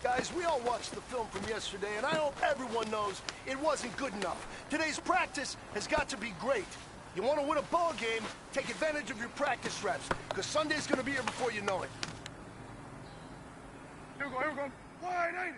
Guys, we all watched the film from yesterday, and I hope everyone knows it wasn't good enough. Today's practice has got to be great. You want to win a ball game, take advantage of your practice reps, because Sunday's going to be here before you know it. Here we go. Wide 80.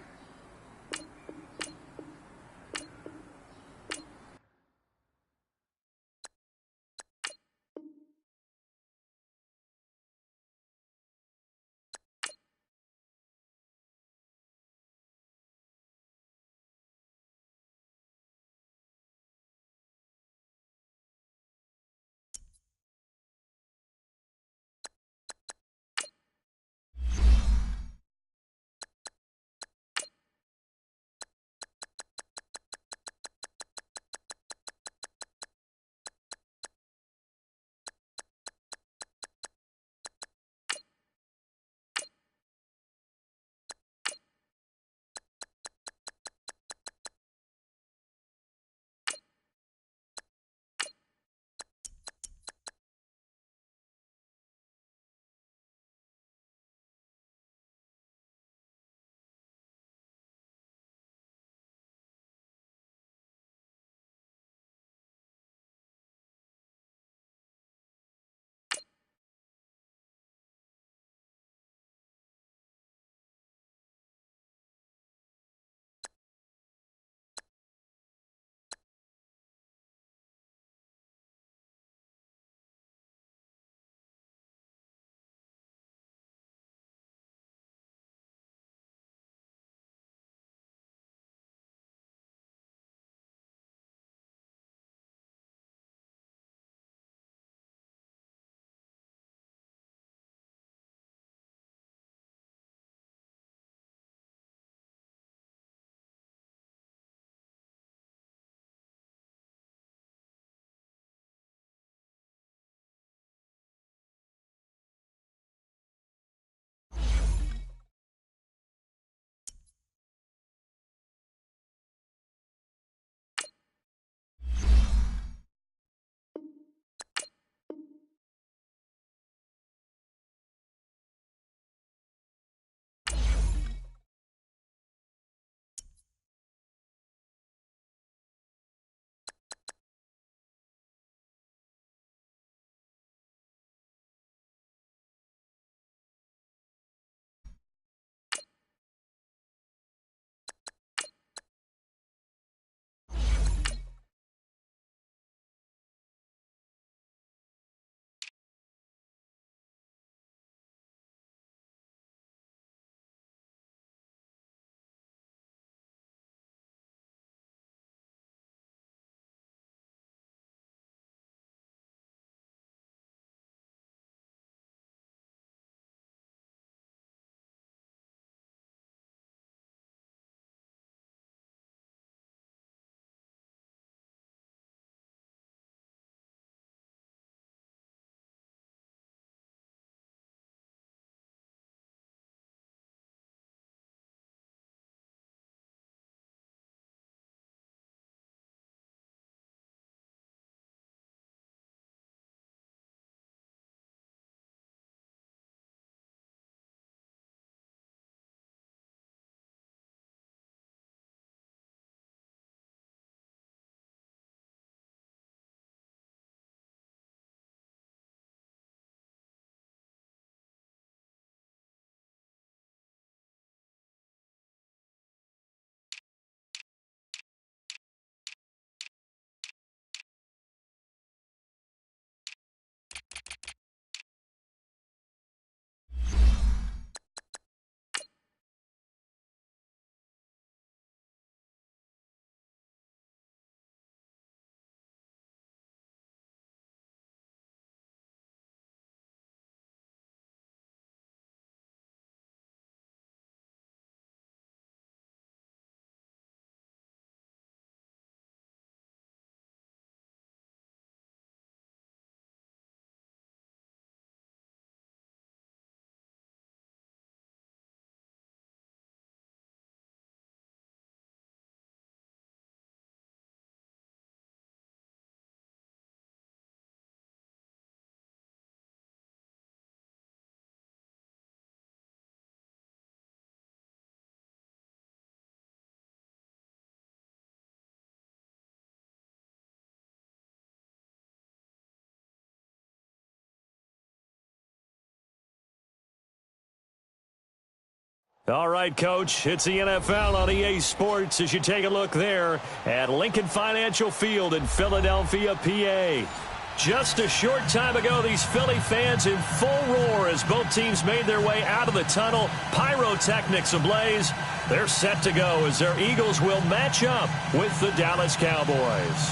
All right, Coach, it's the NFL on EA Sports as you take a look there at Lincoln Financial Field in Philadelphia, PA. Just a short time ago, these Philly fans in full roar as both teams made their way out of the tunnel. Pyrotechnics ablaze. They're set to go as their Eagles will match up with the Dallas Cowboys.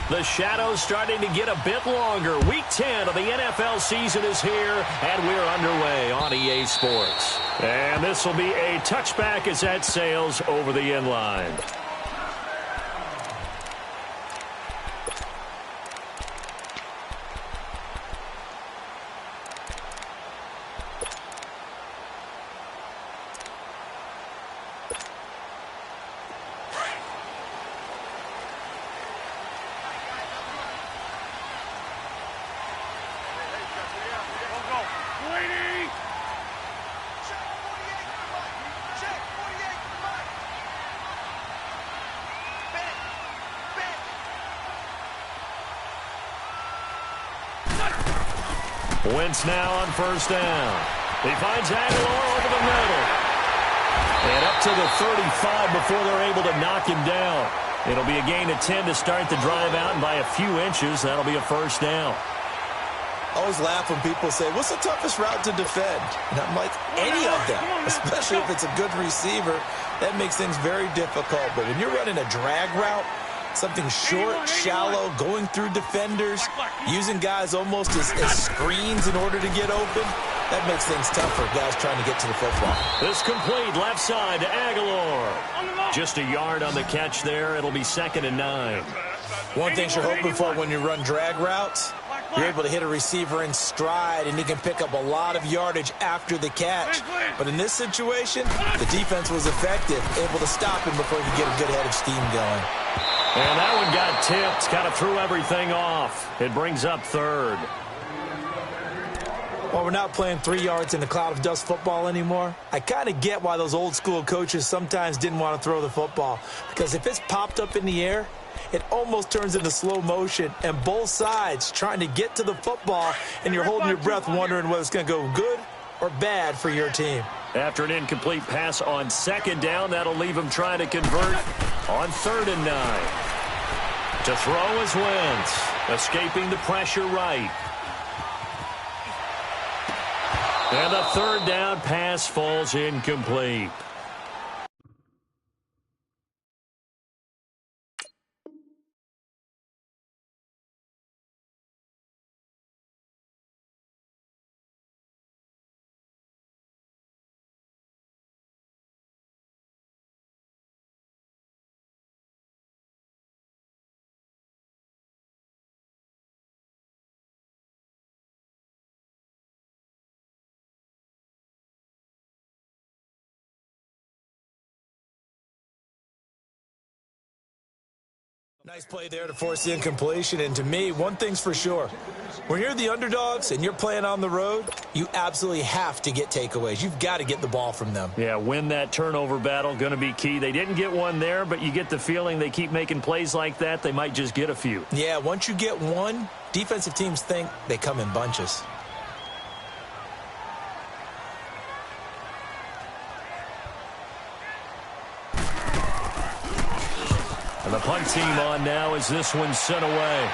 The shadow's starting to get a bit longer. Week 10 of the NFL season is here, and we're underway on EA Sports. And this will be a touchback as that sails over the inline. Wentz now on first down. He finds Aguilar over the middle. And up to the 35 before they're able to knock him down. It'll be a gain of 10 to start the drive out, and by a few inches, that'll be a first down. I always laugh when people say, what's the toughest route to defend? And I'm like, any of them, especially if it's a good receiver. That makes things very difficult. But when you're running a drag route, something short, shallow, going through defenders, using guys almost as screens in order to get open, that makes things tough for guys trying to get to the football. This complete left side to Aguilar. Just a yard on the catch there. It'll be 2nd and 9. One thing you're hoping for when you run drag routes, you're able to hit a receiver in stride, and he can pick up a lot of yardage after the catch. But in this situation, the defense was effective, able to stop him before he could get a good head of steam going. And that one got tipped, kind of threw everything off. It brings up 3rd. Well, we're not playing 3 yards in the cloud of dust football anymore. I kind of get why those old school coaches sometimes didn't want to throw the football. Because if it's popped up in the air, it almost turns into slow motion, and both sides trying to get to the football, and you're holding your breath wondering whether it's going to go good or bad for your team. After an incomplete pass on 2nd down, that'll leave him trying to convert on 3rd and 9. To throw is Wentz, escaping the pressure right. And the 3rd down pass falls incomplete. Nice play there to force the incompletion. And to me, one thing's for sure. When you're the underdogs and you're playing on the road, you absolutely have to get takeaways. You've got to get the ball from them. Yeah, win that turnover battle, going to be key. They didn't get one there, but you get the feeling they keep making plays like that, they might just get a few. Yeah, once you get one, defensive teams think they come in bunches. And the punt team on now as this one's sent away.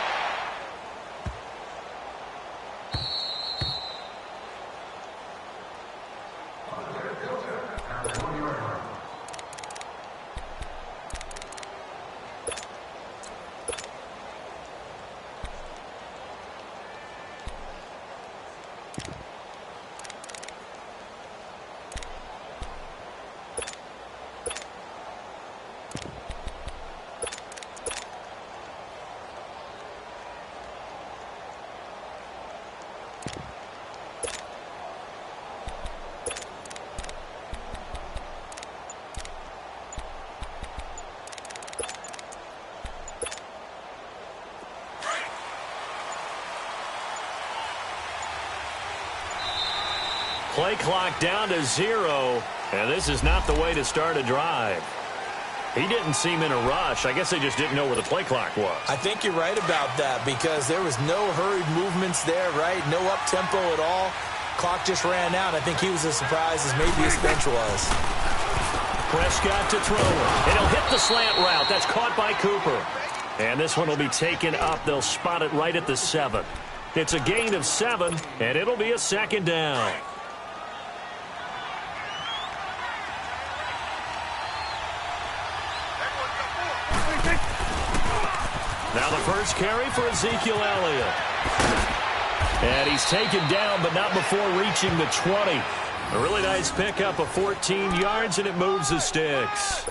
play clock down to 0, and this is not the way to start a drive. He didn't seem in a rush. I guess they just didn't know where the play clock was. I think you're right about that because there was no hurried movements there, right? No up-tempo at all. Clock just ran out. I think he was as surprised as maybe his bench was. Prescott to throw it, and he'll hit the slant route. That's caught by Cooper. And this one will be taken up. They'll spot it right at the 7. It's a gain of 7, and it'll be a second down. Now the first carry for Ezekiel Elliott. And he's taken down, but not before reaching the 20. A really nice pickup of 14 yards, and it moves the sticks.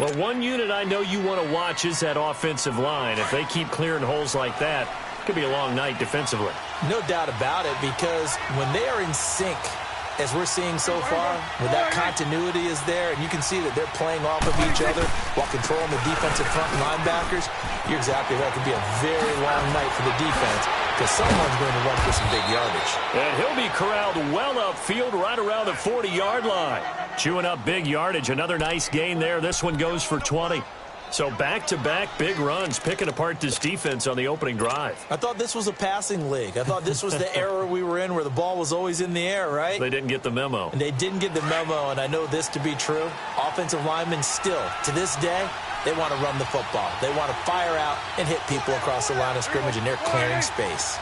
Well, one unit I know you want to watch is that offensive line. If they keep clearing holes like that, it could be a long night defensively. No doubt about it, because when they are in sync, as we're seeing so far, when that continuity is there, and you can see that they're playing off of each other while controlling the defensive front linebackers, you're exactly right. It could be a very long night for the defense because someone's going to run for some big yardage. And he'll be corralled well upfield right around the 40-yard line. Chewing up big yardage. Another nice gain there. This one goes for 20. So back-to-back big runs, picking apart this defense on the opening drive. I thought this was a passing league. I thought this was the era we were in where the ball was always in the air, right? They didn't get the memo. And they didn't get the memo, and I know this to be true. Offensive linemen still, to this day, they want to run the football. They want to fire out and hit people across the line of scrimmage, and they're clearing space.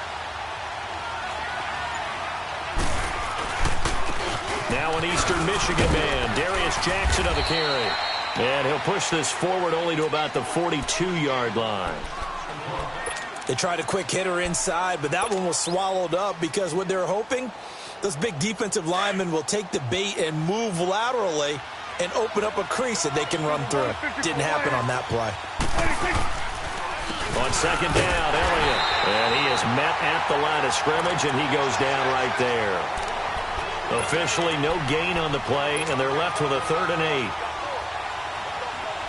Now an Eastern Michigan man, Darius Jackson on the carry. And he'll push this forward only to about the 42-yard line. They tried a quick hitter inside, but that one was swallowed up because what they're hoping, those big defensive linemen will take the bait and move laterally and open up a crease that they can run through. Didn't happen on that play. On second down, Elliott. And he is met at the line of scrimmage, and he goes down right there. Officially no gain on the play, and they're left with a 3rd and 8.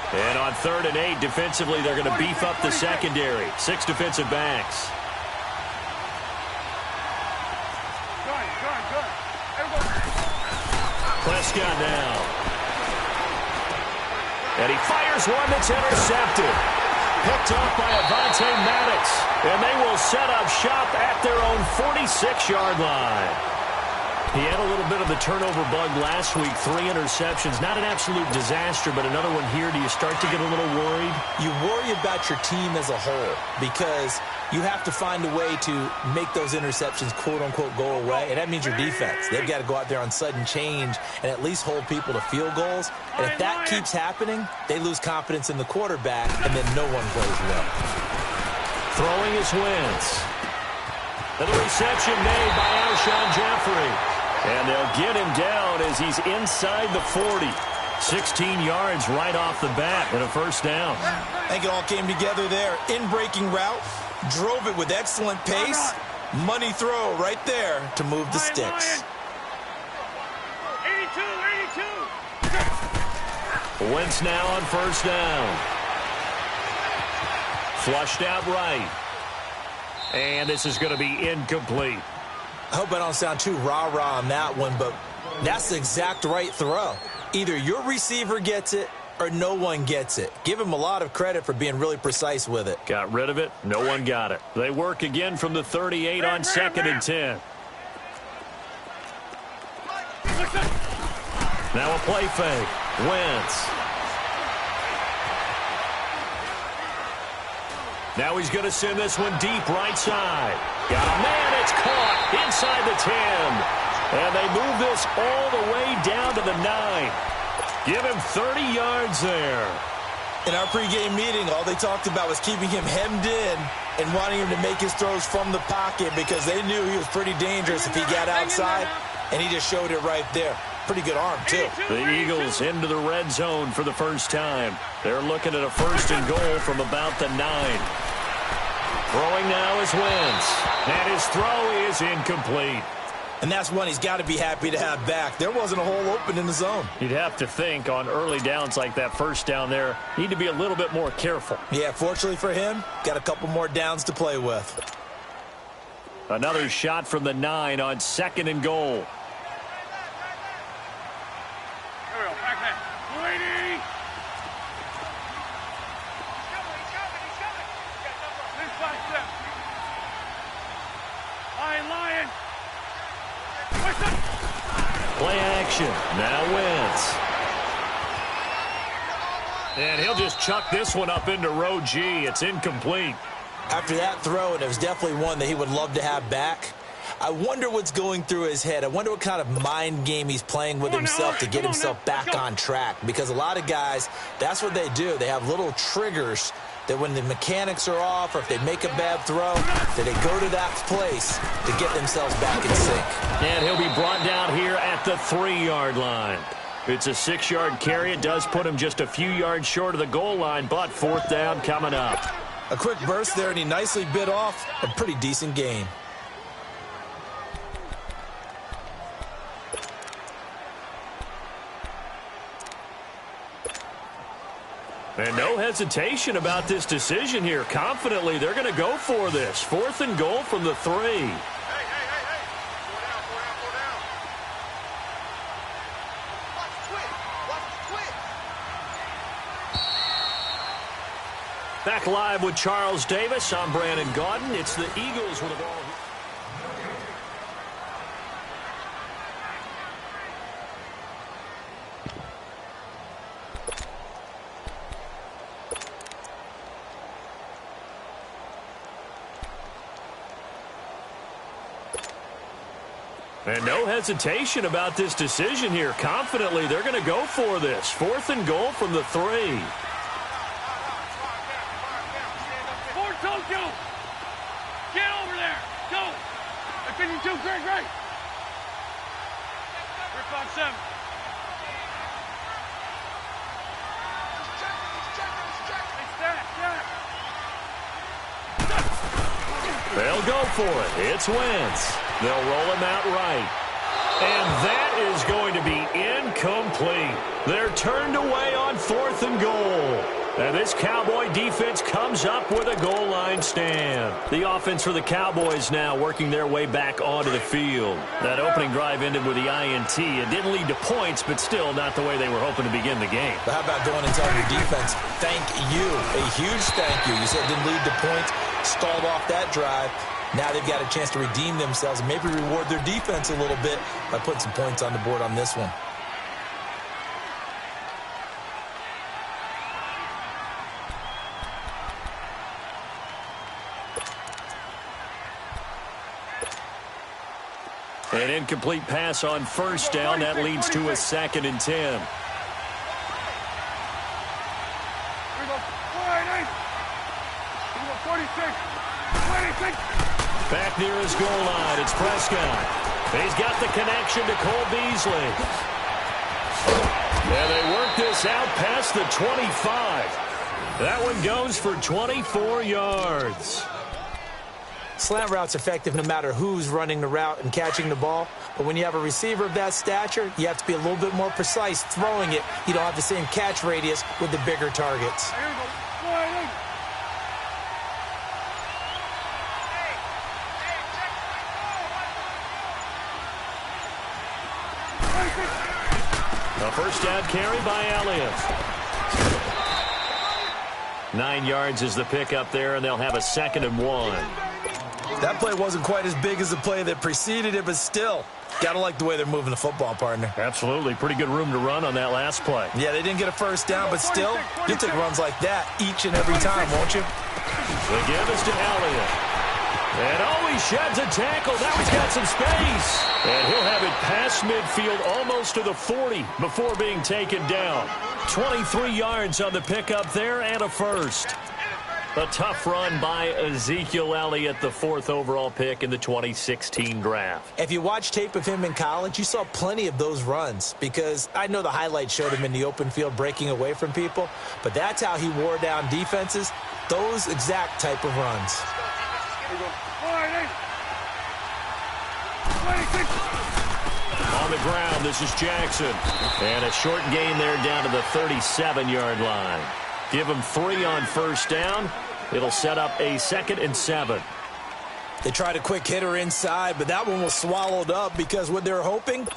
And on 3rd and 8, defensively, they're going to beef up the secondary. 6 defensive backs. Prescott now. And he fires one that's intercepted. Picked off by Avonte Maddox. And they will set up shop at their own 46-yard line. He had a little bit of the turnover bug last week. 3 interceptions. Not an absolute disaster, but another one here. Do you start to get a little worried? You worry about your team as a whole because you have to find a way to make those interceptions, quote-unquote, go away. And that means your defense. They've got to go out there on sudden change and at least hold people to field goals. And if that keeps happening, they lose confidence in the quarterback, and then no one plays well. Throwing is Wentz. And the reception made by Alshon Jeffrey. And they'll get him down as he's inside the 40. 16 yards right off the bat and a first down. I think it all came together there. In-breaking route, drove it with excellent pace. Money throw right there to move the sticks. 82. Wentz now on first down. Flushed out right. And this is going to be incomplete. I hope I don't sound too rah-rah on that one, but that's the exact right throw. Either your receiver gets it or no one gets it. Give him a lot of credit for being really precise with it. Got rid of it. No one got it. They work again from the 38 on 2nd and 10. Now a play fake. Wentz. Now he's going to send this one deep right side. Got a man. It's caught inside the 10. And they move this all the way down to the 9. Give him 30 yards there. In our pregame meeting, all they talked about was keeping him hemmed in and wanting him to make his throws from the pocket because they knew he was pretty dangerous if he got outside, and he just showed it right there. Pretty good arm, too. The Eagles into the red zone for the first time. They're looking at a 1st and goal from about the 9. Throwing now is Wentz. And his throw is incomplete. And that's one he's got to be happy to have back. There wasn't a hole open in the zone. You'd have to think on early downs like that first down there, need to be a little bit more careful. Yeah, fortunately for him, got a couple more downs to play with. Another shot from the 9 on 2nd and goal. Brady! Lion! Play action. Now Wentz. And he'll just chuck this one up into row G. It's incomplete. After that throw, and it was definitely one that he would love to have back, I wonder what's going through his head. I wonder what kind of mind game he's playing with himself to get himself back on track. Because a lot of guys, that's what they do. They have little triggers that when the mechanics are off or if they make a bad throw, that they go to that place to get themselves back in sync. And he'll be brought down here at the 3-yard line. It's a 6-yard carry. It does put him just a few yards short of the goal line, but 4th down coming up. A quick burst there, and he nicely bit off a pretty decent gain. And no hesitation about this decision here. Confidently, they're going to go for this. 4th and goal from the 3. Hey! Go down. Watch the twitch. Back live with Charles Davis. I'm Brandon Godden. It's the Eagles with the ball. And no hesitation about this decision here. Confidently, they're going to go for this. 4th and goal from the 3. Tokyo! Get over there! Go! I think you do great! 357. They'll go for it. It's Wentz. They'll roll him out right. And that is going to be incomplete. They're turned away on 4th and goal. And this Cowboy defense comes up with a goal line stand. The offense for the Cowboys now working their way back onto the field. That opening drive ended with the INT. It didn't lead to points, but still not the way they were hoping to begin the game. But how about going and telling your defense, thank you, a huge thank you. You said it didn't lead to points, stalled off that drive. Now they've got a chance to redeem themselves and maybe reward their defense a little bit by putting some points on the board on this one. An incomplete pass on 1st down. That leads to a 2nd and 10. Here we go. 46. Back near his goal line, it's Prescott. He's got the connection to Cole Beasley. And they work this out past the 25. That one goes for 24 yards. Slant route's effective no matter who's running the route and catching the ball. But when you have a receiver of that stature, you have to be a little bit more precise throwing it. You don't have the same catch radius with the bigger targets. Here we go. A 1st down carry by Elliott. 9 yards is the pickup there, and they'll have a 2nd and 1. That play wasn't quite as big as the play that preceded it, but still, gotta like the way they're moving the football, partner. Absolutely. Pretty good room to run on that last play. Yeah, they didn't get a 1st down, but still, you'll take runs like that each and every time, won't you? The give is to Elliott. And he sheds a tackle. Now he's got some space. And he'll have it past midfield almost to the 40 before being taken down. 23 yards on the pickup there and a 1st. A tough run by Ezekiel Elliott, the 4th overall pick in the 2016 draft. If you watch tape of him in college, you saw plenty of those runs because I know the highlights showed him in the open field breaking away from people, but that's how he wore down defenses, those exact type of runs. On the ground, this is Jackson. And a short gain there down to the 37-yard line. Give him 3 on 1st down. It'll set up a 2nd and 7. They tried a quick hitter inside, but that one was swallowed up because what they're hoping,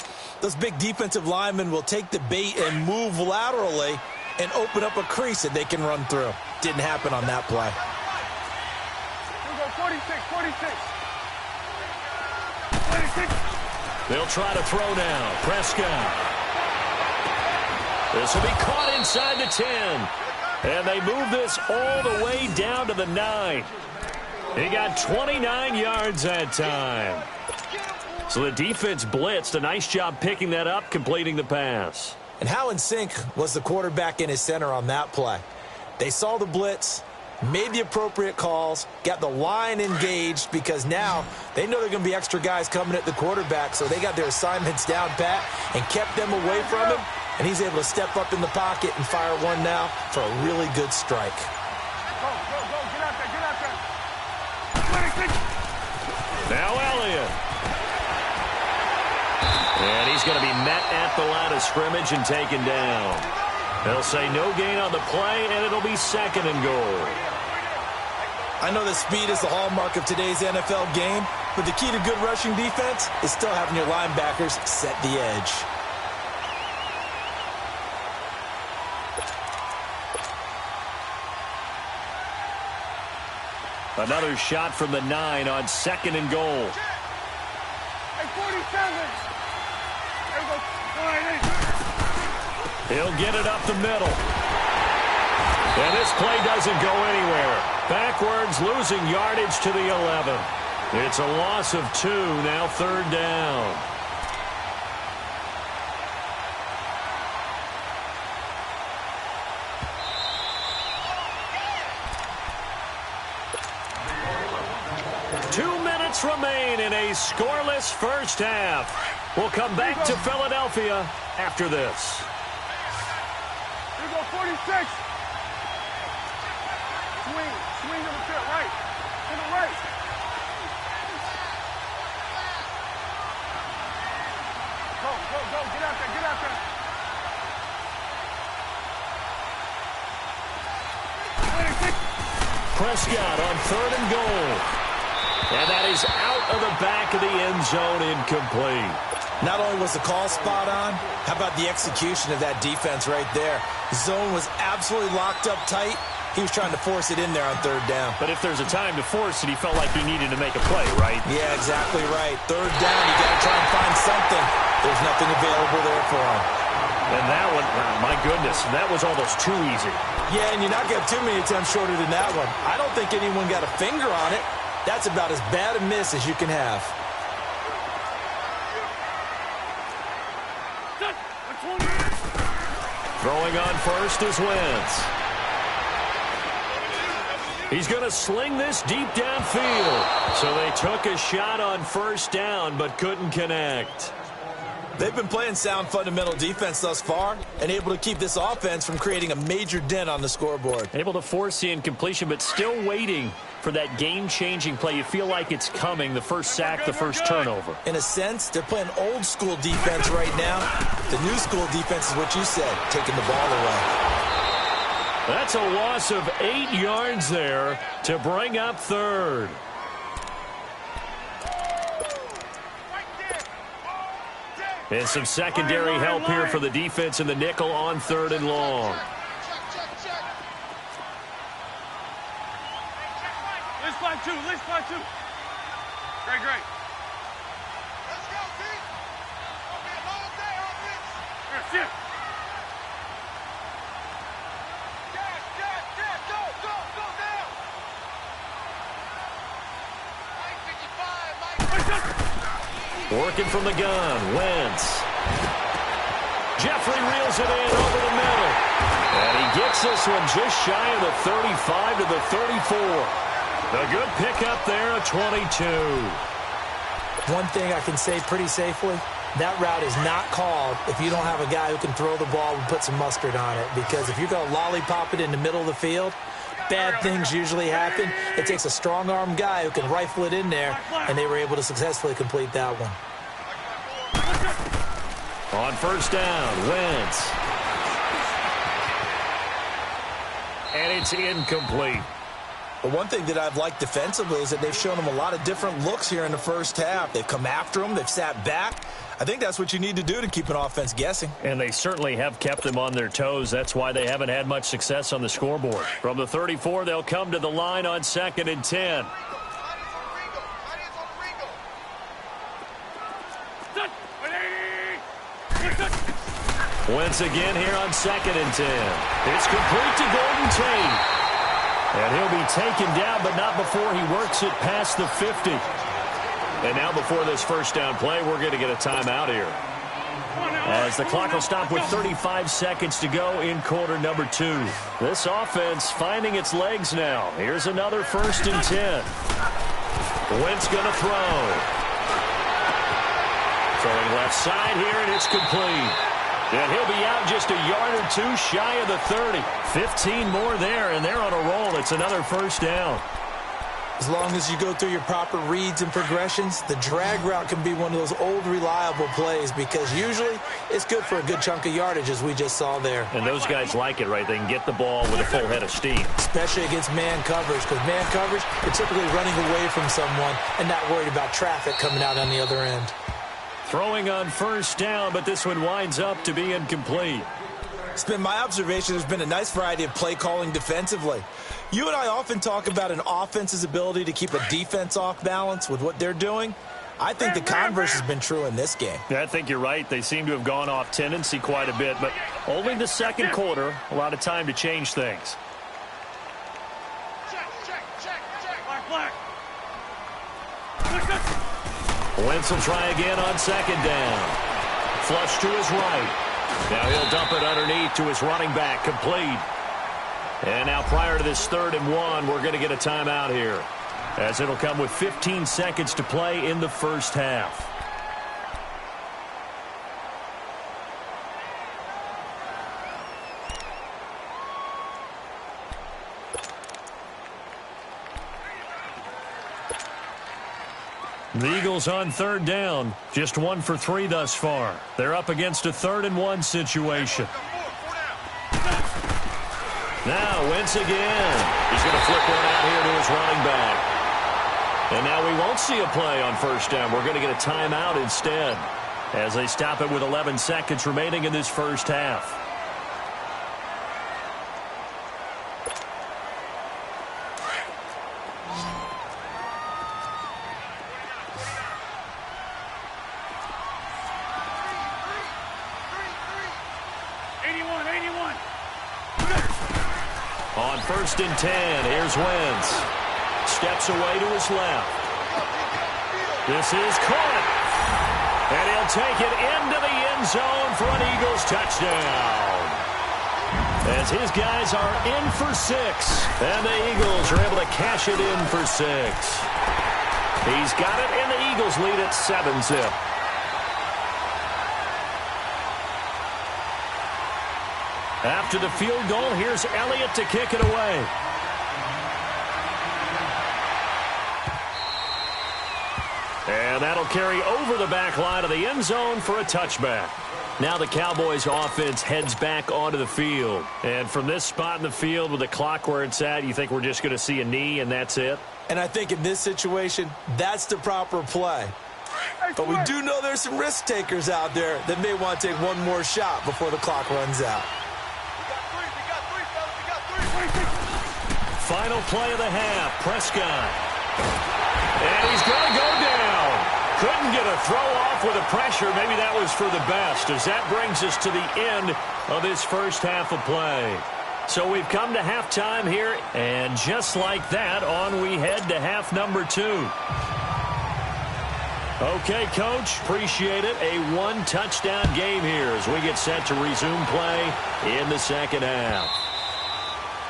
those big defensive linemen will take the bait and move laterally and open up a crease that they can run through. Didn't happen on that play. Here we go, 46, 46. 46. They'll try to throw now. Prescott. This will be caught inside the 10. And they move this all the way down to the 9. He got 29 yards that time. So the defense blitzed. A nice job picking that up, completing the pass. And how in sync was the quarterback and his center on that play? They saw the blitz, made the appropriate calls, got the line engaged because now they know there are going to be extra guys coming at the quarterback, so they got their assignments down pat and kept them away from him, and he's able to step up in the pocket and fire one now for a really good strike. Go, get out there, 26. Now Elliott. And he's going to be met at the line of scrimmage and taken down. They'll say no gain on the play, and it'll be 2nd and goal. I know that speed is the hallmark of today's NFL game, but the key to good rushing defense is still having your linebackers set the edge. Another shot from the 9 on 2nd and goal. Hey, 47. There we go. He'll get it up the middle. And this play doesn't go anywhere. Backwards, losing yardage to the 11. It's a loss of 2, now 3rd down. Remain in a scoreless first half. We'll come back to Philadelphia after this. Here we go, 46. Swing to the field, right. To the right. Go, get out there. Prescott on 3rd and goal. And that is out of the back of the end zone, incomplete. Not only was the call spot on, how about the execution of that defense right there? Zone was absolutely locked up tight. He was trying to force it in there on 3rd down. But if there's a time to force it, he felt like he needed to make a play, right? Yeah, exactly right. 3rd down, you got to try and find something. There's nothing available there for him. And that one, my goodness, that was almost too easy. Yeah, and you're not going to have too many attempts shorter than that one. I don't think anyone got a finger on it. That's about as bad a miss as you can have. Throwing on first is Wentz. He's going to sling this deep downfield. So they took a shot on 1st down but couldn't connect. They've been playing sound fundamental defense thus far and able to keep this offense from creating a major dent on the scoreboard. Able to force the incompletion, but still waiting for that game-changing play. You feel like it's coming, the first sack, the first turnover. In a sense, they're playing old-school defense right now. The new school defense is what you said, taking the ball away. That's a loss of 8 yards there to bring up 3rd. And some secondary help here for the defense in the nickel on 3rd and long. Let's fly two. Great. Let's go, Pete. Okay, long day on this. That's it. Go down. Mike 55, Working from the gun, Wentz. Jeffrey reels it in over the middle. And he gets this one just shy of the 35 to the 34. A good pickup there, a 22. One thing I can say pretty safely, that route is not called if you don't have a guy who can throw the ball and put some mustard on it. Because if you're going to lollipop it in the middle of the field, bad things usually happen. It takes a strong-arm guy who can rifle it in there, and they were able to successfully complete that one. On 1st down, Wentz. And it's incomplete. But one thing that I've liked defensively is that they've shown them a lot of different looks here in the first half. They've come after them. They've sat back. I think that's what you need to do to keep an offense guessing. And they certainly have kept them on their toes. That's why they haven't had much success on the scoreboard. From the 34, they'll come to the line on 2nd and 10. Once again here on 2nd and 10. It's complete to Golden Tate. And he'll be taken down, but not before he works it past the 50. And now before this first down play, we're going to get a timeout here, as the clock will stop with 35 seconds to go in quarter number 2. This offense finding its legs now. Here's another 1st and 10. Wentz going to throw. Throwing left side here, and it's complete. And he'll be out just a yard or two shy of the 30. 15 more there, and they're on a roll. It's another first down. As long as you go through your proper reads and progressions, the drag route can be one of those old reliable plays, because usually it's good for a good chunk of yardage, as we just saw there. And those guys like it, right? They can get the ball with a full head of steam. Especially against man coverage, because man coverage, you're typically running away from someone and not worried about traffic coming out on the other end. Throwing on first down, but this one winds up to be incomplete. It's been my observation there's been a nice variety of play calling defensively. You and I often talk about an offense's ability to keep a defense off balance with what they're doing. I think the converse has been true in this game. Yeah, I think you're right. They seem to have gone off tendency quite a bit, but only the second quarter, a lot of time to change things. Black. Wentz will try again on 2nd down. Flush to his right. Now he'll dump it underneath to his running back, complete. And now prior to this 3rd and 1, we're going to get a timeout here, as it'll come with 15 seconds to play in the first half. The Eagles on 3rd down, just 1 for 3 thus far. They're up against a 3rd and 1 situation. Now Wentz again. He's going to flip one out here to his running back. And now we won't see a play on first down. We're going to get a timeout instead, as they stop it with 11 seconds remaining in this first half. On 1st and 10, here's Wentz. Steps away to his left. This is caught. And he'll take it into the end zone for an Eagles touchdown, as his guys are in for 6. And the Eagles are able to cash it in for 6. He's got it, and the Eagles lead at 7-zip. After the field goal, here's Elliott to kick it away. And that'll carry over the back line of the end zone for a touchback. Now the Cowboys offense heads back onto the field. And from this spot in the field with the clock where it's at, you think we're just going to see a knee and that's it? And I think in this situation, that's the proper play. But we do know there's some risk takers out there that may want to take one more shot before the clock runs out. Final play of the half, Prescott. And he's going to go down. Couldn't get a throw off with the pressure. Maybe that was for the best, as that brings us to the end of this first half of play. So we've come to halftime here, and just like that, on we head to half number 2. Okay, Coach, appreciate it. A 1-touchdown game here as we get set to resume play in the second half.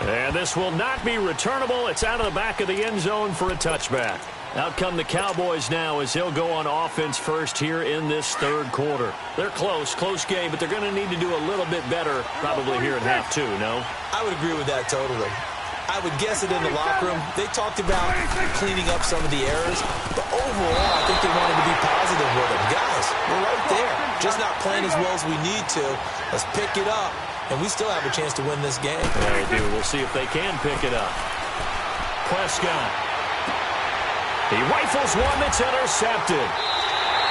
And this will not be returnable. It's out of the back of the end zone for a touchback. Out come the Cowboys now as they'll go on offense first here in this third quarter. They're close game, but they're going to need to do a little bit better probably here in half 2, no? I would agree with that totally. I would guess it in the locker room. They talked about cleaning up some of the errors, but overall, I think they wanted to be positive with them. Guys, we're right there. Just not playing as well as we need to. Let's pick it up, and we still have a chance to win this game. They do. We'll see if they can pick it up. Prescott. He rifles one that's intercepted.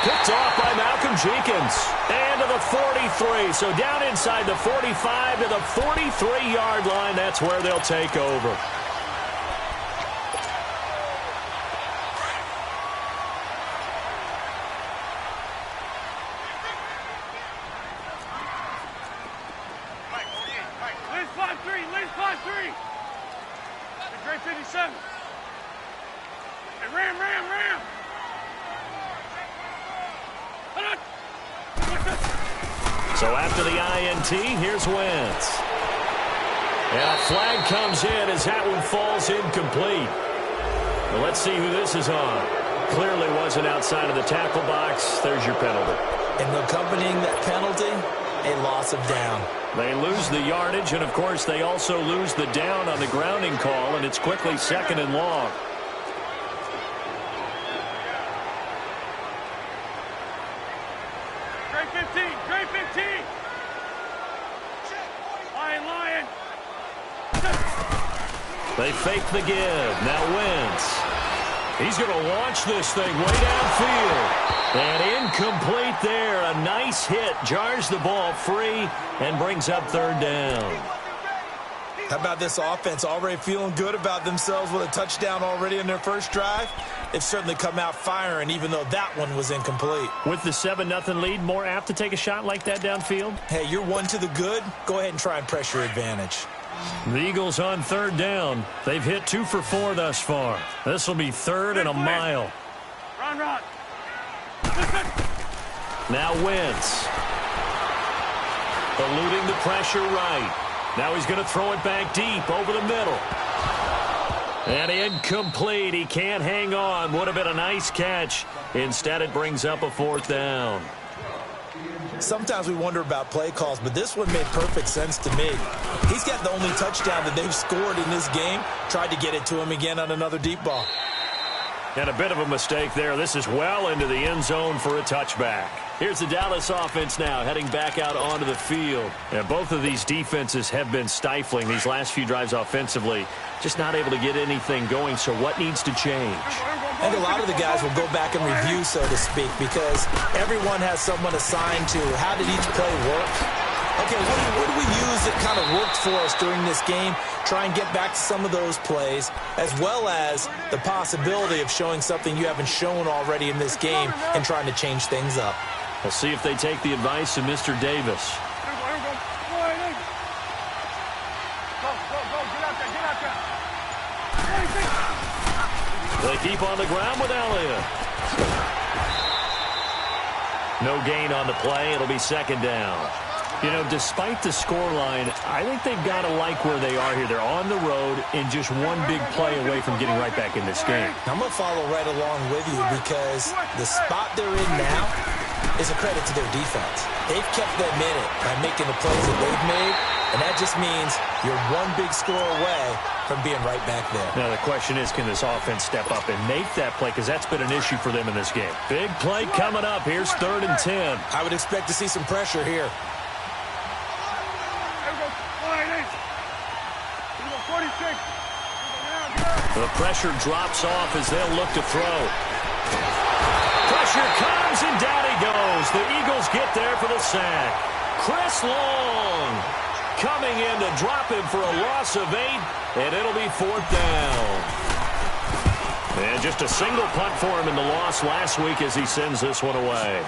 Picked off by Malcolm Jenkins. And to the 43. So down inside the 45 to the 43-yard line. That's where they'll take over. Lynch 5-3. Great 57. Hey, Ram. So after the INT, here's Wentz. And a flag comes in as that one falls incomplete. Well, let's see who this is on. Clearly wasn't outside of the tackle box. There's your penalty. And accompanying that penalty, a loss of down. They lose the yardage, and, of course, they also lose the down on the grounding call, and it's quickly 2nd and long. Great 15. Lion. They fake the give. Now Wentz. He's going to launch this thing way downfield. And incomplete there. A nice hit. Jars the ball free and brings up 3rd down. How about this offense already feeling good about themselves with a touchdown already in their first drive? They've certainly come out firing, even though that one was incomplete. With the 7-0 lead, more apt to take a shot like that downfield? Hey, you're 1 to the good. Go ahead and try and press your advantage. The Eagles on 3rd down. They've hit 2 for 4 thus far. This will be 3rd and a mile. Run. Now Wentz. Eluding the pressure right. Now he's going to throw it back deep over the middle. And incomplete. He can't hang on. Would have been a nice catch. Instead, it brings up a 4th down. Sometimes we wonder about play calls, but this one made perfect sense to me. He's got the only touchdown that they've scored in this game. Tried to get it to him again on another deep ball. And a bit of a mistake there. This is well into the end zone for a touchback. Here's the Dallas offense now heading back out onto the field. And both of these defenses have been stifling these last few drives offensively. Just not able to get anything going, so what needs to change? I think a lot of the guys will go back and review, so to speak, because everyone has someone assigned to how did each play work. Okay, what do we use that kind of worked for us during this game? Try and get back to some of those plays, as well as the possibility of showing something you haven't shown already in this game and trying to change things up. We'll see if they take the advice of Mr. Davis. They keep on the ground with Elliott. No gain on the play. It'll be 2nd down. You know, despite the scoreline, I think they've got to like where they are here. They're on the road and just one big play away from getting right back in this game. I'm going to follow right along with you because the spot they're in now is a credit to their defense. They've kept them in it by making the plays that they've made, and that just means you're one big score away from being right back there. Now, the question is, can this offense step up and make that play? Because that's been an issue for them in this game. Big play coming up. Here's 3rd and 10. I would expect to see some pressure here. The pressure drops off as they'll look to throw. Pressure comes, and down he goes. The Eagles get there for the sack. Chris Long coming in to drop him for a loss of 8, and it'll be 4th down. And just a single punt for him in the loss last week as he sends this one away.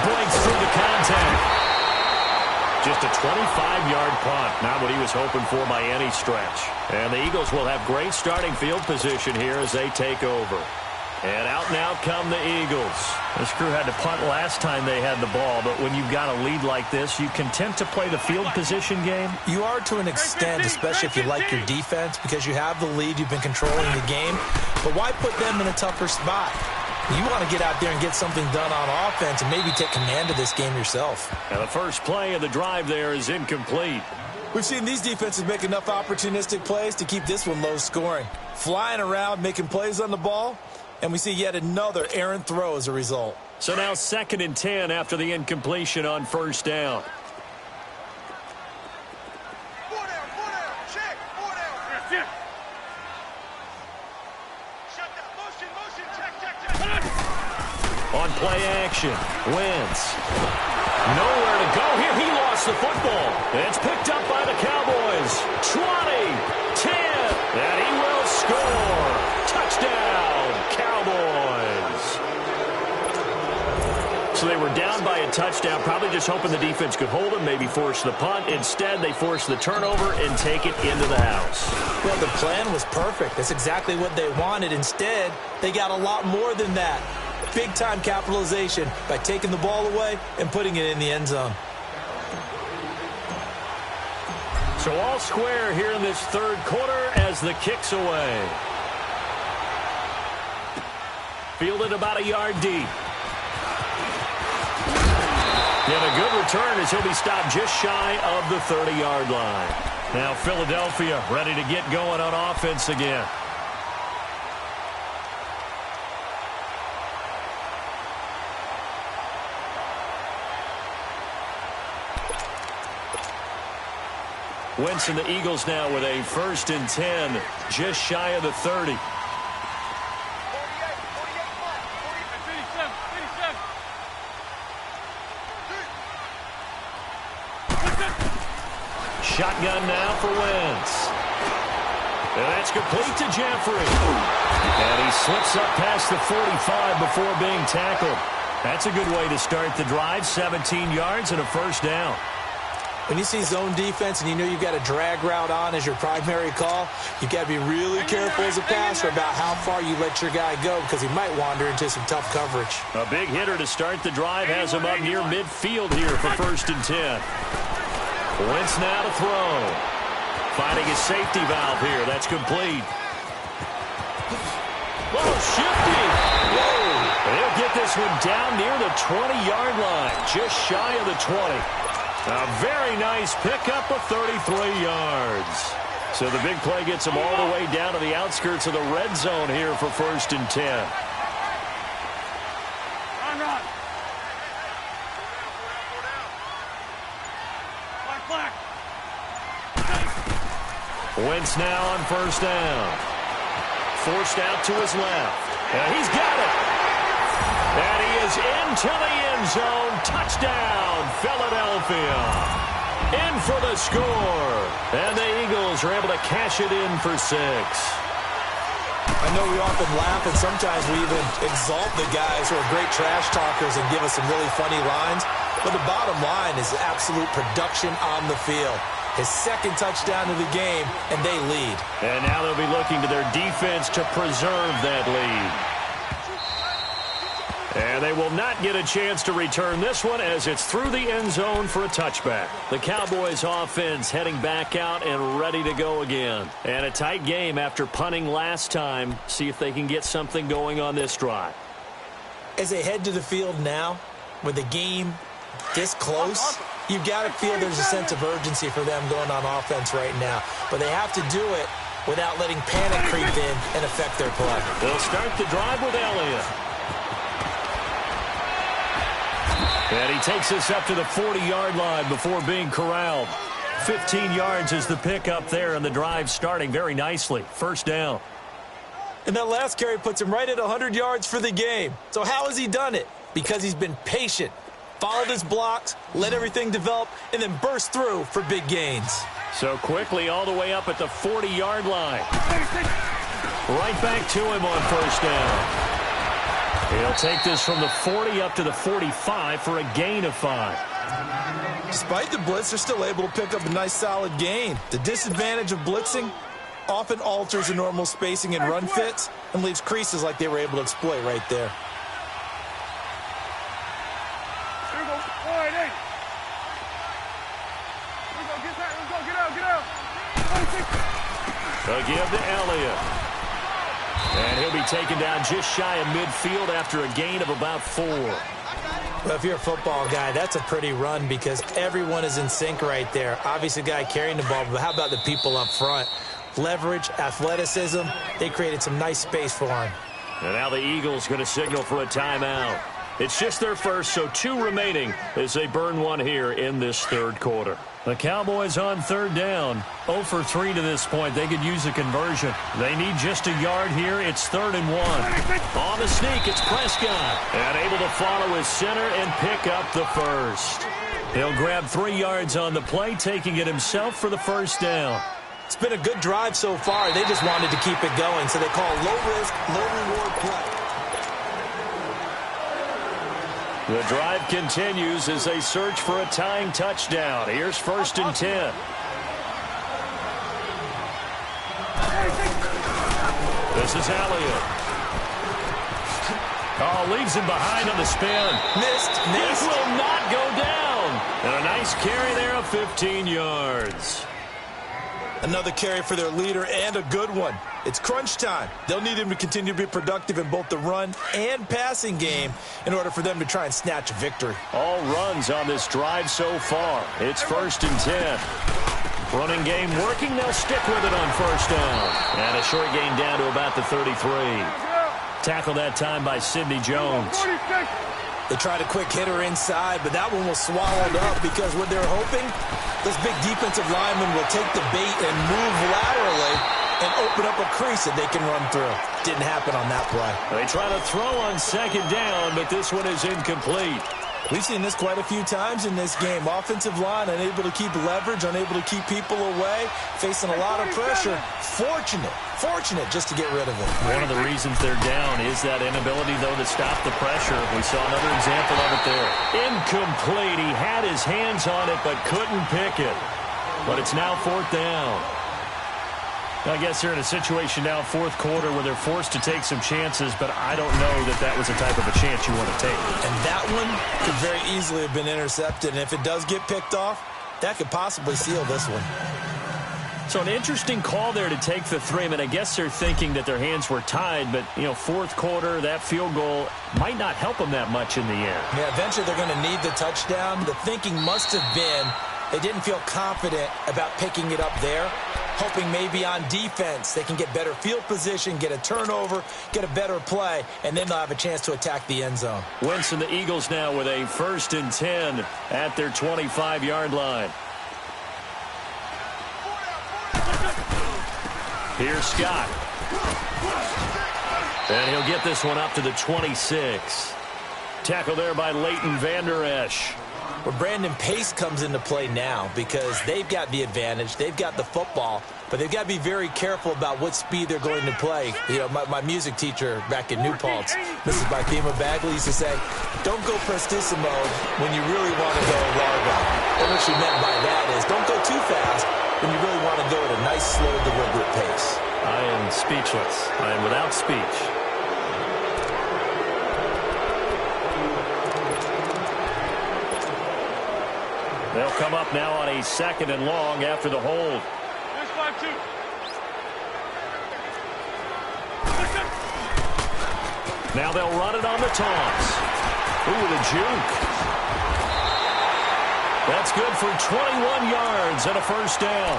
Breaks through the contact. Just a 25-yard punt, not what he was hoping for by any stretch. And the Eagles will have great starting field position here as they take over. And out now come the Eagles. This crew had to punt last time they had the ball, but when you've got a lead like this, you content to play the field position game? You are to an extent, especially if you like your defense, because you have the lead, you've been controlling the game. But why put them in a tougher spot? You want to get out there and get something done on offense and maybe take command of this game yourself. And the first play of the drive there is incomplete. We've seen these defenses make enough opportunistic plays to keep this one low scoring. Flying around, making plays on the ball, and we see yet another errant throw as a result. So now 2nd and 10 after the incompletion on 1st down. play action. Wentz. Nowhere to go here. He lost the football. It's picked up by the Cowboys. 20, 10, and he will score. Touchdown, Cowboys. So they were down by a touchdown, probably just hoping the defense could hold them, maybe force the punt. Instead, they forced the turnover and take it into the house. Well, the plan was perfect. That's exactly what they wanted. Instead, they got a lot more than that. Big-time capitalization by taking the ball away and putting it in the end zone. So all square here in this third quarter as the kick's away. Fielded about a yard deep. And a good return as he'll be stopped just shy of the 30-yard line. Now Philadelphia ready to get going on offense again. Wentz and the Eagles now with a 1st and 10, just shy of the 30. Shotgun now for Wentz. And that's complete to Jeffrey. And he slips up past the 45 before being tackled. That's a good way to start the drive. 17 yards and a 1st down. When you see zone defense and you know you've got a drag route on as your primary call, you've got to be really careful as a passer about how far you let your guy go because he might wander into some tough coverage. A big hitter to start the drive has him up near midfield here for 1st and 10. Wentz now to throw. Finding his safety valve here. That's complete. Oh, shifty. Whoa. They'll get this one down near the 20-yard line. Just shy of the 20. A very nice pickup of 33 yards. So the big play gets him all the way down to the outskirts of the red zone here for 1st and 10. Run. Black. Wentz now on 1st down. Forced out to his left. And he's got it. And he is into the end zone. Touchdown, Philadelphia. In for the score. And the Eagles are able to cash it in for 6. I know we often laugh, and sometimes we even exalt the guys who are great trash talkers and give us some really funny lines. But the bottom line is absolute production on the field. His 2nd touchdown of the game, and they lead. And now they'll be looking to their defense to preserve that lead. And they will not get a chance to return this one as it's through the end zone for a touchback. The Cowboys offense heading back out and ready to go again. And a tight game after punting last time. See if they can get something going on this drive. As they head to the field now, with the game this close, you've got to feel there's a sense of urgency for them going on offense right now. But they have to do it without letting panic creep in and affect their play. They'll start the drive with Elliott. And he takes us up to the 40-yard line before being corralled. 15 yards is the pickup there, and the drive starting very nicely. 1st down. And that last carry puts him right at 100 yards for the game. So how has he done it? Because he's been patient, followed his blocks, let everything develop, and then burst through for big gains. So quickly all the way up at the 40-yard line. Right back to him on 1st down. He'll take this from the 40 up to the 45 for a gain of 5. Despite the blitz, they're still able to pick up a nice solid gain. The disadvantage of blitzing often alters the normal spacing and run fits and leaves creases like they were able to exploit right there. Here we go. All right, hey. Get out. They'll give to Elliott. And he'll be taken down just shy of midfield after a gain of about 4. Well, if you're a football guy, that's a pretty run because everyone is in sync right there. Obviously, the guy carrying the ball, but how about the people up front? Leverage, athleticism, they created some nice space for him. And now the Eagles going to signal for a timeout. It's just their first, so 2 remaining as they burn one here in this third quarter. The Cowboys on third down. 0 for 3 to this point. They could use a conversion. They need just a yard here. It's 3rd and 1. On the sneak, it's Prescott. And able to follow his center and pick up the first. He'll grab 3 yards on the play, taking it himself for the first down. It's been a good drive so far. They just wanted to keep it going, so they call low-risk, low-reward play. The drive continues as they search for a tying touchdown. Here's 1st and 10. This is Elliott. Oh, leaves him behind on the spin. Missed. This will not go down. And a nice carry there of 15 yards. Another carry for their leader and a good one. It's crunch time. They'll need him to continue to be productive in both the run and passing game in order for them to try and snatch a victory. All runs on this drive so far. It's 1st and 10. Running game working. They'll stick with it on 1st down. And a short gain down to about the 33. Tackled that time by Sidney Jones. They tried a quick hitter inside, but that one was swallowed up because what they're hoping, those big defensive linemen will take the bait and move laterally and open up a crease that they can run through. Didn't happen on that play. They try to throw on 2nd down, but this one is incomplete. We've seen this quite a few times in this game. Offensive line unable to keep leverage, unable to keep people away, facing a lot of pressure. Fortunate just to get rid of it. One of the reasons they're down is that inability, though, to stop the pressure. We saw another example of it there. Incomplete. He had his hands on it, but couldn't pick it. But it's now 4th down. I guess they're in a situation now, 4th quarter, where they're forced to take some chances, but I don't know that that was the type of a chance you want to take. And that one could very easily have been intercepted, and if it does get picked off, that could possibly seal this one. So an interesting call there to take the 3. I mean, I guess they're thinking that their hands were tied, but, 4th quarter, that field goal might not help them that much in the end. Yeah, eventually they're going to need the touchdown. The thinking must have been they didn't feel confident about picking it up there, hoping maybe on defense they can get better field position, get a turnover, get a better play, and then they'll have a chance to attack the end zone. Wentz and the Eagles now with a 1st and 10 at their 25-yard line. Here's Scott. And he'll get this one up to the 26. Tackle there by Leighton Vander Esch. Well, Brandon, pace comes into play now because they've got the advantage. They've got the football, but they've got to be very careful about what speed they're going to play. My music teacher back in New Paltz, Mrs. Bythema Bagley, used to say, don't go prestissimo when you really want to go largo. And what she meant by that is don't go too fast when you really want to go at a nice, slow, deliberate pace. I am speechless. I am without speech. They'll come up now on a 2nd and long after the hold. There's 5-2. Now they'll run it on the toss. Ooh, the juke. That's good for 21 yards and a 1st down.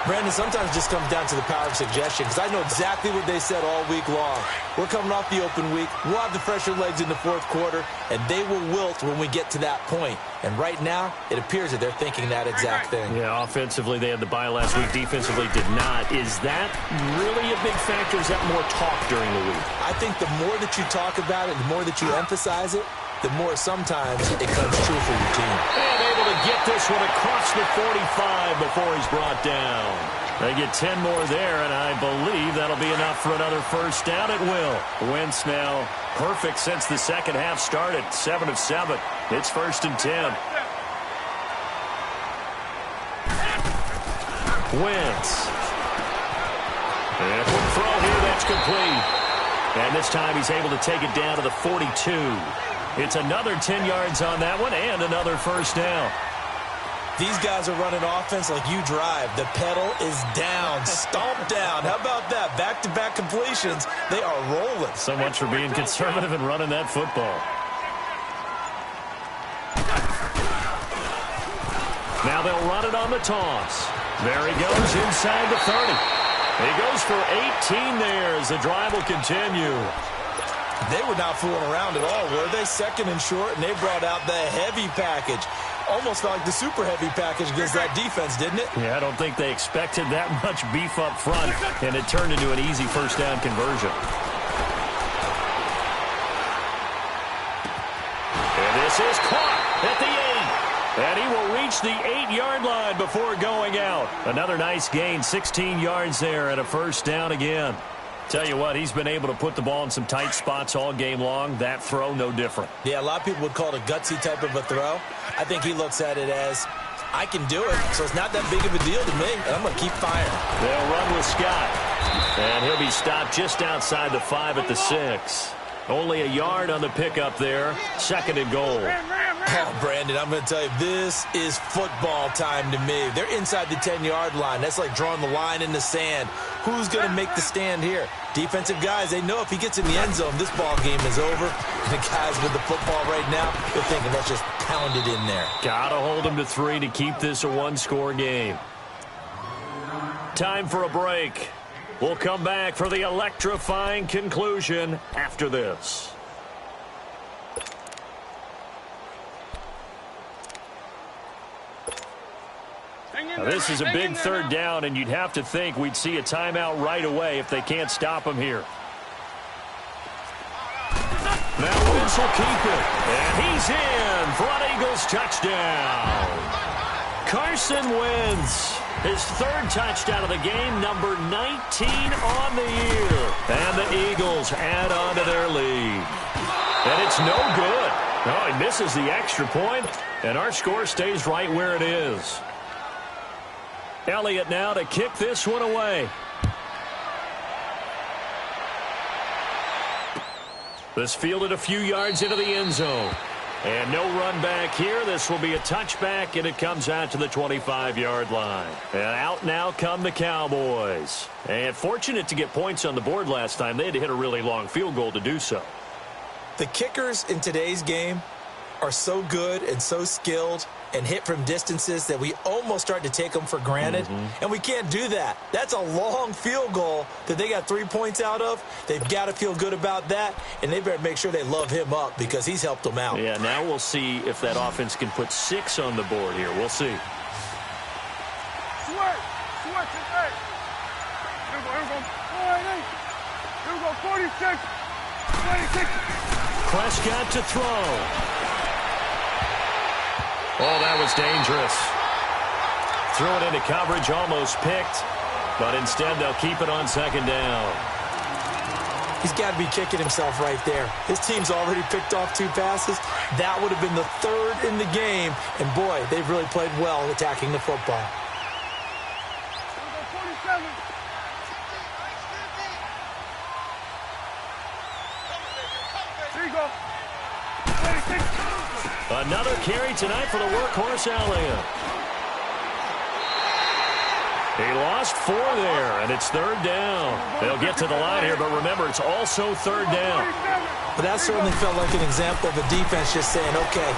Brandon, sometimes it just comes down to the power of suggestion because I know exactly what they said all week long. We're coming off the open week. We'll have the fresher legs in the 4th quarter, and they will wilt when we get to that point. And right now, it appears that they're thinking that exact thing. Yeah, offensively, they had the bye last week. Defensively, did not. Is that really a big factor? Is that more talk during the week? I think the more that you talk about it, the more that you emphasize it, the more sometimes it comes true for your team. And able to get this one across the 45 before he's brought down. They get 10 more there, and I believe that'll be enough for another 1st down. It will. Wentz now perfect since the 2nd half started. 7 of 7. It's 1st and 10. Wentz. And quick throw here, that's complete. And this time he's able to take it down to the 42. It's another 10 yards on that one and another 1st down. These guys are running offense like you drive. The pedal is down, stomped down. How about that? Back-to-back completions. They are rolling. So much for being conservative and running that football. Now they'll run it on the toss. There he goes inside the 30. He goes for 18 there as the drive will continue. They were not fooling around at all, were they? 2nd and short, and they brought out the heavy package. almost felt like the super heavy package against that defense, didn't it? Yeah, I don't think they expected that much beef up front, and it turned into an easy first down conversion. And this is caught at the 8. And he will reach the 8-yard line before going out. Another nice gain, 16 yards there, and a first down again. Tell you what, he's been able to put the ball in some tight spots all game long. That throw, no different. Yeah, a lot of people would call it a gutsy type of a throw. I think he looks at it as, I can do it, so it's not that big of a deal to me, and I'm going to keep firing. They'll run with Scott. And he'll be stopped just outside the 5 at the 6. Only a yard on the pickup there. 2nd and goal. Oh, Brandon, I'm going to tell you, this is football time to me. They're inside the 10-yard line. That's like drawing the line in the sand. Who's going to make the stand here? Defensive guys, they know if he gets in the end zone, this ball game is over. And the guys with the football right now, they're thinking, let's just pound it in there. Got to hold him to 3 to keep this a one-score game. Time for a break. We'll come back for the electrifying conclusion after this. Now, this is a big third down, and you'd have to think we'd see a timeout right away if they can't stop him here. Now Wentz will keep it, and he's in for an Eagles touchdown. Carson Wentz, his 3rd touchdown of the game, number 19 on the year. And the Eagles add on to their lead. And it's no good. Oh, he misses the extra point, and our score stays right where it is. Elliott now to kick this one away. This fielded a few yards into the end zone. And no run back here. This will be a touchback, and it comes out to the 25-yard line. And out now come the Cowboys. And fortunate to get points on the board last time. They had to hit a really long field goal to do so. The kickers in today's game are so good and so skilled and hit from distances that we almost start to take them for granted. And we can't do that. That's a long field goal that they got 3 points out of. They've got to feel good about that, and they better make sure they love him up because he's helped them out. Yeah, now we'll see if that offense can put 6 on the board here. We'll see. Switch it, hey. Here we go, 46. 26. Prescott to throw. Oh, that was dangerous. Threw it into coverage, almost picked, but instead they'll keep it on 2nd down. He's got to be kicking himself right there. His team's already picked off 2 passes. That would have been the 3rd in the game, and boy, they've really played well attacking the football. Here you go. 26. Another carry tonight for the workhorse Elliott. He lost 4 there, and it's 3rd down. They'll get to the line here, but remember, it's also 3rd down. But that certainly felt like an example of a defense just saying, okay,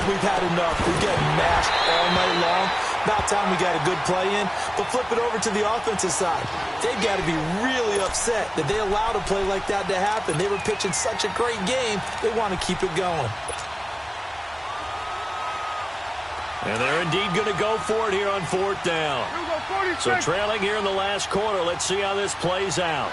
we've had enough. We've gotten mashed all night long. About time we got a good play in. But flip it over to the offensive side. They've got to be really upset that they allowed a play like that to happen. They were pitching such a great game, they want to keep it going. And they're indeed going to go for it here on 4th down. So trailing here in the last quarter. Let's see how this plays out.